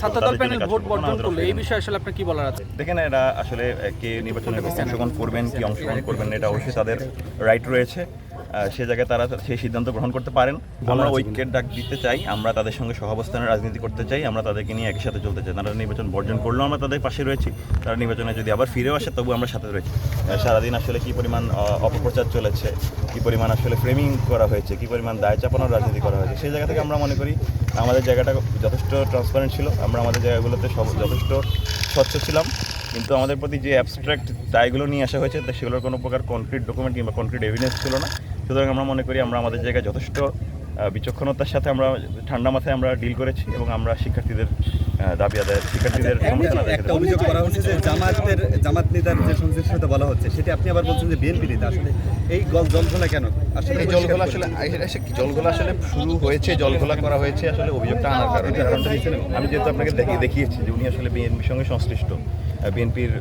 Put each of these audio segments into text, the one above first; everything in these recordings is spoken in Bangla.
ছাত্রদল প্যানেল ভোট বর্জন করলো, এই বিষয়ে আসলে আপনার কি বলার আছে? দেখেন, এরা আসলে কে নির্বাচনে অংশগ্রহণ করবেন কি অংশগ্রহণ করবেন না, এটা অবশ্যই তাদের রাইট রয়েছে। সে জায়গায় তারা সেই সিদ্ধান্ত গ্রহণ করতে পারেন। আমরা ঐক্যের ডাক দিতে চাই, আমরা তাদের সঙ্গে সহাবস্থানের রাজনীতি করতে চাই, আমরা তাদেরকে নিয়ে একই সাথে চলতে চাই। তারা নির্বাচন বর্জন করলেও আমরা তাদের পাশে রয়েছি, তারা নির্বাচনে যদি আবার ফিরেও আসে তবু আমরা সাথে রয়েছি। সারাদিন আসলে কী পরিমাণ অপপ্রচার চলেছে, কী পরিমাণ আসলে ফ্রেমিং করা হয়েছে, কী পরিমাণ দায় চাপানোর রাজনীতি করা হয়েছে, সেই জায়গা থেকে আমরা মনে করি আমাদের জায়গাটা যথেষ্ট ট্রান্সপারেন্ট ছিল। আমরা আমাদের জায়গাগুলোতে যথেষ্ট স্বচ্ছ ছিলাম, কিন্তু আমাদের প্রতি যে অ্যাবস্ট্রাক্ট দায়গুলো নিয়ে আসা হয়েছে সেগুলোর কোনো প্রকার কনক্রিট ডকুমেন্ট কিংবা কনক্রিট এভিডেন্স ছিল না। সুতরাং আমরা মনে করি আমরা আমাদের জায়গায় যথেষ্ট বিচক্ষণতার সাথে আমরা ঠান্ডা মাথায় আমরা ডিল করেছি এবং আমরা শিক্ষার্থীদের দাবি আদায়, শিক্ষার্থীদের একটা অভিযোগ করা হচ্ছে যে জামাত নেতার যে সংশ্লিষ্টতা বলা হচ্ছে, সেটা আপনি আবার বলছেন যে বিএনপি নেতা। আসলে এই জলঘোলা কেন? আসলে এই জলঘোলা আসলে শুরু হয়েছে, জলঘোলা করা হয়েছে আসলে অভিযোগটা আনার কারণে। আমি যেহেতু আপনাকে দেখিয়েছি যে উনি আসলে বিএনপির সঙ্গে সংশ্লিষ্ট, বিএনপির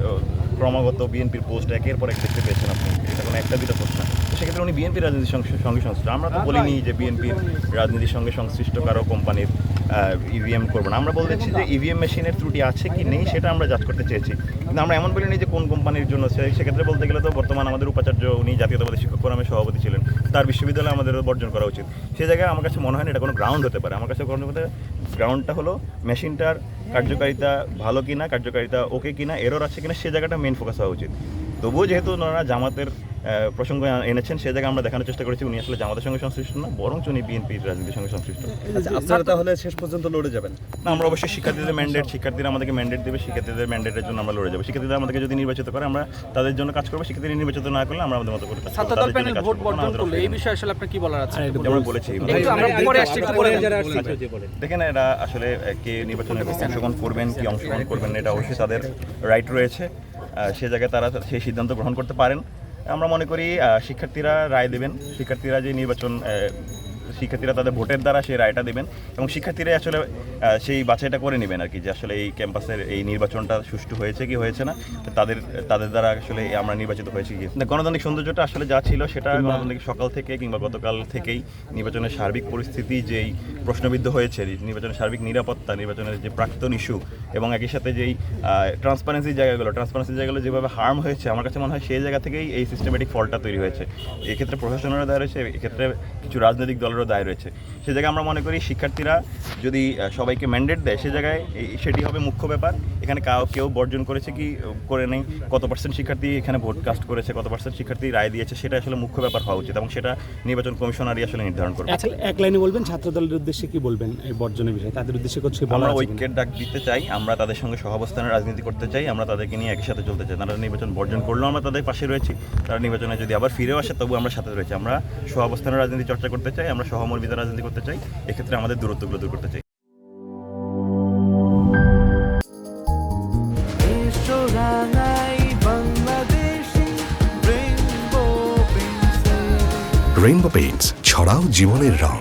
ক্রমাগত বিএনপির পোস্ট একের পর এক দেখতে পেয়েছেন আপনি, এটা কোনো একটা দুটো পোস্ট না। সেক্ষেত্রে উনি বিএনপির রাজনীতির সঙ্গে সংশ্লিষ্ট। আমরা তো বলিনি যে বিএনপির রাজনীতির সঙ্গে সংশ্লিষ্ট কারো কোম্পানির ইভিএম করবো না। আমরা বলতেছি যে ইভিএম মেশিনের ত্রুটি আছে কি নেই সেটা আমরা যাচ করতে চেয়েছি, কিন্তু আমরা এমন বলিনি যে কোন কোম্পানির জন্য। সেক্ষেত্রে বলতে গেলে তো বর্তমান আমাদের উপাচার্য, উনি জাতীয়তাবাদী শিক্ষক ফোরামের সভাপতি ছিলেন, তার বিশ্ববিদ্যালয়ে আমাদের বর্জন করা উচিত। সেই জায়গায় আমার কাছে মনে হয় না এটা কোনো গ্রাউন্ড হতে পারে। আমার কাছে গ্রাউন্ডটা হলো মেশিনটার কার্যকারিতা ভালো কিনা, কার্যকারিতা ওকে কিনা, এরর আছে কিনা, সে জায়গাটা মেন ফোকাস হওয়া উচিত। তবুও যেহেতু ওনারা জামাতের প্রসঙ্গ এনেছেন, সে জায়গায় আমরা দেখানোর চেষ্টা করেছি উনি আসলে জামাতের সঙ্গে সংশ্লিষ্ট না, বরং উনি বিএনপির রাজনীতির সঙ্গে সংশ্লিষ্ট। আপনারা তাহলে শেষ পর্যন্ত লড়ে যাবেন না? আমরা অবশ্যই শিক্ষার্থীদের ম্যান্ডেট, শিক্ষার্থীরা আমাদেরকে ম্যান্ডেট দেবে, শিক্ষার্থীদের ম্যান্ডেটের জন্য আমরা লড়ে যাবো। শিক্ষার্থীরা আমাদেরকে যদি নির্বাচিত করে আমরা তাদের জন্য কাজ করবো, শিক্ষার্থীরা নির্বাচিত না করলে আমরা আমাদের মতো করতে পারি। ছাত্রদল প্যানেল ভোট বর্জন করলো, এই বিষয়ে আসলে আপনার কি বলার আছে? আমরা বলেছি, দেখেন, এরা আসলে কে নির্বাচনে অংশগ্রহণ করবেন কি অংশগ্রহণ করবেন না, এটা অবশ্যই তাদের রাইট রয়েছে। সে জায়গায় তারা সেই সিদ্ধান্ত গ্রহণ করতে পারেন। আমরা মনে করি শিক্ষার্থীরা রায় দেবেন, শিক্ষার্থীরা যে শিক্ষার্থীরা তাদের ভোটের দ্বারা সেই রায়টা দেবেন এবং শিক্ষার্থীরা আসলে সেই বাছাইটা করে নেবেন আর কি, যে আসলে এই ক্যাম্পাসের এই নির্বাচনটা সুষ্ঠু হয়েছে কি হয়েছে না, তাদের দ্বারা আসলে আমরা নির্বাচিত হয়েছি কি। গণতান্ত্রিক সৌন্দর্যটা আসলে যা ছিল সেটা গণতান্ত্রিক সকাল থেকে কিংবা গতকাল থেকেই নির্বাচনের সার্বিক পরিস্থিতি যেই প্রশ্নবিদ্ধ হয়েছে, নির্বাচনের সার্বিক নিরাপত্তা, নির্বাচনের যে প্রাক্তন ইস্যু এবং একই সাথে যেই ট্রান্সপারেন্সি জায়গাগুলো যেভাবে হার্ম হয়েছে, আমার কাছে মনে হয় সেই জায়গা থেকেই এই সিস্টেমেটিক ফলটা তৈরি হয়েছে। এক্ষেত্রে প্রশাসনেরও দায় রয়েছে, এক্ষেত্রে কিছু রাজনৈতিক দলেরও দায় রয়েছে। সে জায়গায় আমরা মনে করি শিক্ষার্থীরা যদি সবাইকে ম্যান্ডেট দেয়, সে জায়গায় সেটি হবে মুখ্য ব্যাপার। এখানে কেউ বর্জন করেছে কি করে নেই, কত পার্সেন্ট শিক্ষার্থী এখানে ভোট কাস্ট করেছে, কত পার্সেন্ট শিক্ষার্থী রায় দিয়েছে, সেটা আসলে মুখ্য ব্যাপার হওয়া উচিত এবং সেটা নির্বাচন কমিশনারই আসলে নির্ধারণ করবে। এক লাইনে বলবেন ছাত্রদলের উদ্দেশ্যে কি বলবেন এই বর্জনের বিষয়ে, তাদের উদ্দেশ্যে কিছু বলার? আমরা ঐক্যের ডাক দিতে চাই, আমরা তাদের সঙ্গে সহাবস্থানের রাজনীতি করতে চাই, আমরা তাদেরকে নিয়ে একই সাথে চলতে চাই। তারা নির্বাচন বর্জন করলেও আমরা তাদের পাশে রয়েছি, তারা নির্বাচনে যদি আবার ফিরেও আসে তবু আমরা সাথে রয়েছি। আমরা সহাবস্থানের রাজনীতি চর্চা করতে চাই, আমরা সহমর্মিতার রাজনীতি করতে চাই, এক্ষেত্রে আমাদের দূরত্বগুলো দূর করতে চাই। রেইনবো পেইন্টস, ছড়াও জীবনের রং।